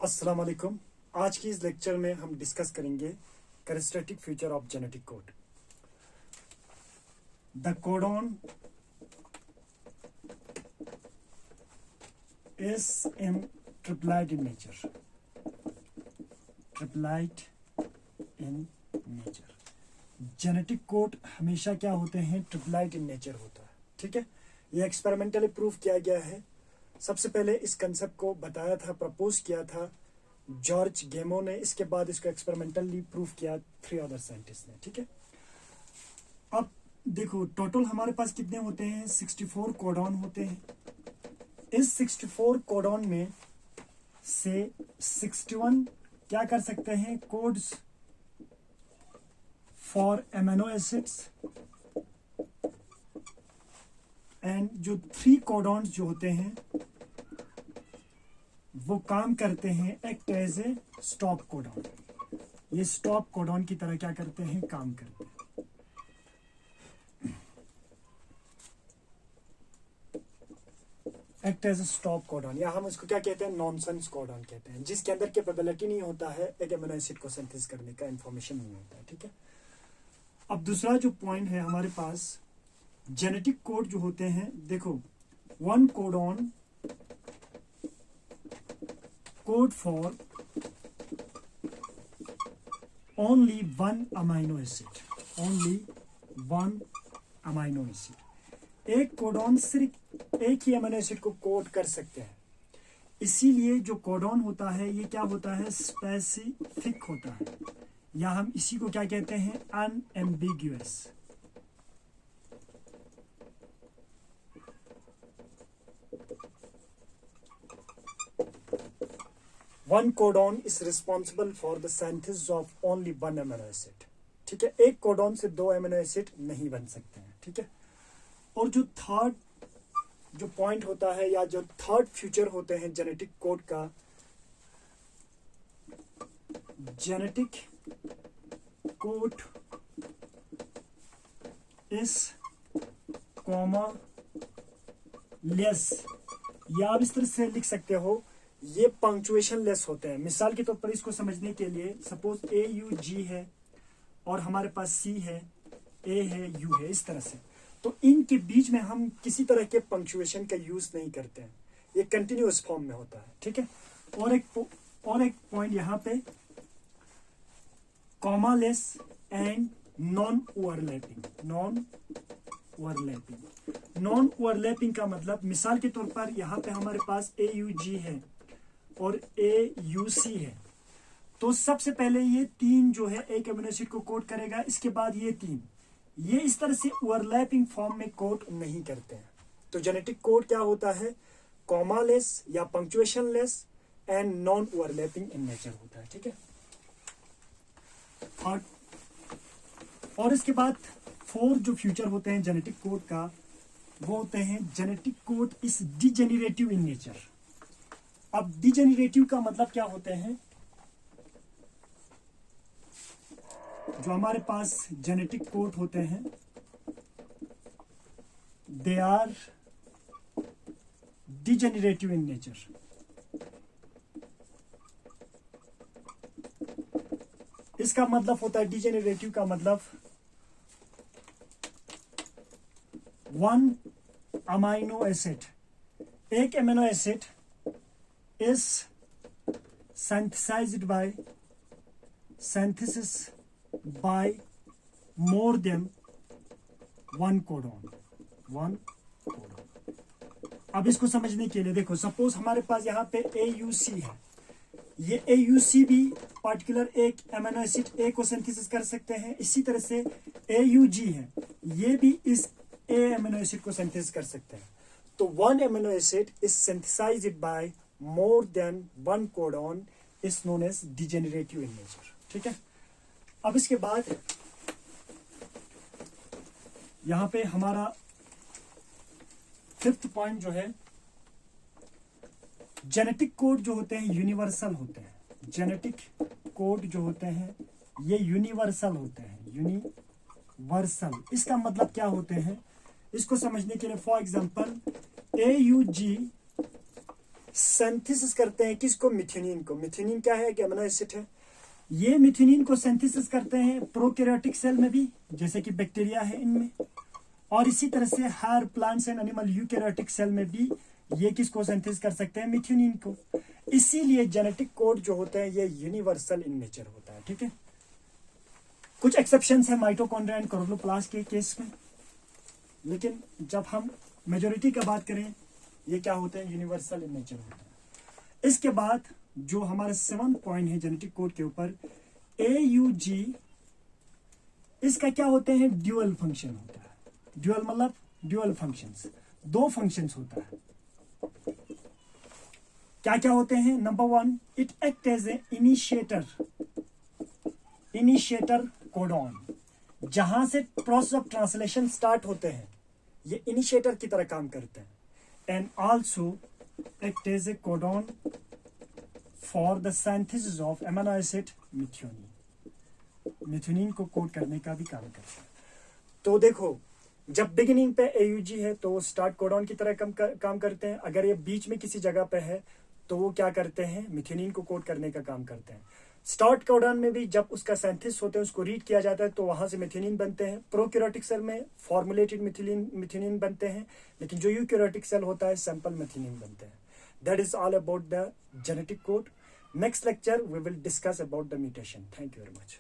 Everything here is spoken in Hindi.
अस्सलाम वालेकुम। आज की इस लेक्चर में हम डिस्कस करेंगे characteristic feature of genetic code. The codon is in triplet in nature. Triplet in nature genetic code हमेशा क्या होते हैं? ट्रिप्लाइट इन नेचर होता है। ठीक है, ये एक्सपेरिमेंटली प्रूव किया गया है। सबसे पहले इस कंसेप्ट को बताया था, प्रपोज किया था जॉर्ज गेमो ने। इसके बाद इसको एक्सपेरिमेंटली प्रूव किया 3 अदर साइंटिस्ट ने। ठीक है, अब देखो टोटल हमारे पास कितने होते हैं? 64 कोडॉन होते हैं। इस 64 कोडॉन में से 61 क्या कर सकते हैं? Codes for amino acids, and जो 3 कोडॉन्स जो होते हैं वो काम करते हैं act as a stop codon. ये स्टॉप कोडॉन की तरह क्या करते हैं? काम करते हैं। Act as a stop codon, या हम इसको क्या कहते हैं? नॉनसेंस कोडॉन कहते हैं, जिसके अंदर कैपेबिलिटी नहीं होता है एक एमिनो एसिड को सिंथेसिस करने का, इंफॉर्मेशन नहीं होता है। ठीक है, अब दूसरा जो पॉइंट है हमारे पास, जेनेटिक कोड जो होते हैं, देखो 1 codon code for only 1 amino acid. Only 1 amino acid. एक कोडॉन सिर्फ एक ही अमाइनो एसिड को कोड कर सकते हैं। इसीलिए जो कोडॉन होता है ये क्या होता है? स्पेसिफिक होता है, या हम इसी को क्या कहते हैं? Unambiguous. One codon is responsible for the synthesis of only 1 amino acid. ठीक है, एक कोडॉन से 2 अमीनो एसिड नहीं बन सकते हैं। ठीक है, और जो थर्ड जो पॉइंट होता है, या जो थर्ड फीचर होते हैं जेनेटिक कोड का, genetic code is comma less, या आप इस तरह से लिख सकते हो, ये पंक्चुएशन लेस होते हैं। मिसाल के तौर पर इसको समझने के लिए, सपोज AUG है और हमारे पास C है, A है, U है, इस तरह से, तो इनके बीच में हम किसी तरह के पंक्चुएशन का यूज नहीं करते हैं, ये कंटिन्यूअस फॉर्म में होता है। ठीक है, और एक पॉइंट यहाँ पे, comma less and non overlapping. Non overlapping का मतलब, मिसाल के तौर पर यहाँ पे हमारे पास AUG है और AUC है, तो सबसे पहले ये 3 जो है एक अमीनो एसिड को कोड करेगा, इसके बाद ये 3, ये इस तरह से ओवरलैपिंग फॉर्म में कोड नहीं करते हैं। तो जेनेटिक कोड क्या होता है? कॉमा लेस या punctuation less and non overlapping in nature होता है। ठीक है, और इसके बाद 4 जो फ्यूचर होते हैं जेनेटिक कोड का, वो होते हैं genetic code is degenerative in nature. अब डिजेनरेटिव का मतलब क्या होते हैं? जो हमारे पास जेनेटिक कोड होते हैं, they are degenerative in nature. इसका मतलब होता है, डिजेनरेटिव का मतलब 1 अमाइनो एसिड, एक amino acid is synthesized by more than 1 codon। अब इसको समझने के लिए देखो, सपोज हमारे पास यहाँ पे AUC है, ये AUC भी पार्टिकुलर एक अमीनो एसिड A को सिंथेसिस कर सकते हैं। इसी तरह से AUG है, ये भी इस A अमीनो एसिड को सिंथेसिस कर सकते हैं। तो 1 amino acid is synthesized by more than 1 codon is known as degenerative in nature। ठीक है, अब इसके बाद यहां पे हमारा 5th पॉइंट जो है, जेनेटिक कोड जो होते हैं यूनिवर्सल होते हैं। जेनेटिक कोड जो होते हैं ये यूनिवर्सल होते हैं। यूनिवर्सल, इसका मतलब क्या होते हैं? इसको समझने के लिए, फॉर एग्जांपल AUG सिंथेसिस करते हैं किसको, मिथ्योनिन को। मिथ्योनिन क्या है, कि अमीनो एसिड है। ये मिथ्योनिन को सिंथेसिस करते हैं प्रोकैरियोटिक सेल में भी, जैसे कि बैक्टीरिया है इनमें, और इसी तरह से हर plants and animal eukaryotic cell में भी ये किसको सिंथेसिस कर सकते हैं, मिथ्योनिन को। इसीलिए जेनेटिक कोड जो होते हैं ये यूनिवर्सल इन नेचर होता है, ठीक है। कुछ एक्सेप्शंस है माइटोकॉन्ड्रिया एंड क्लोरोप्लास्ट के केस में, लेकिन जब हम मेजोरिटी का बात करें ये क्या होते हैं, यूनिवर्सल इन नेचर होता है। इसके बाद जो हमारा 7th पॉइंट है जेनेटिक कोड के ऊपर, AUG, इसका क्या होते हैं, ड्यूअल फंक्शन होता है। ड्यूअल मतलब ड्यूअल फंक्शंस, 2 फंक्शंस होता है। क्या क्या होते हैं, number 1, it act as a initiator codon, जहां से प्रोसेस ऑफ ट्रांसलेशन स्टार्ट होते हैं ये इनिशिएटर की तरह काम करते हैं। And also act as a codon for the synthesis of amino acid methionine. Methionine को कोड करने का भी काम करता है। तो देखो, जब बिगिनिंग पे AUG है तो वो स्टार्ट कोडॉन की तरह काम करते हैं। अगर ये बीच में किसी जगह पे है तो वो क्या करते हैं, मिथ्योनिन को कोड करने का काम करते हैं। स्टार्ट कोडॉन में भी जब उसका सिंथेसिस होते हैं, उसको रीड किया जाता है, तो वहां से मिथ्योनिन बनते हैं। प्रोकैरियोटिक सेल में फॉर्मुलेटेड मिथ्योनिन बनते हैं, लेकिन जो यूकैरियोटिक सेल होता है सैंपल मिथ्योनिन बनते हैं। That is all about the genetic code. Next lecture we will discuss about the mutation. Thank you very much.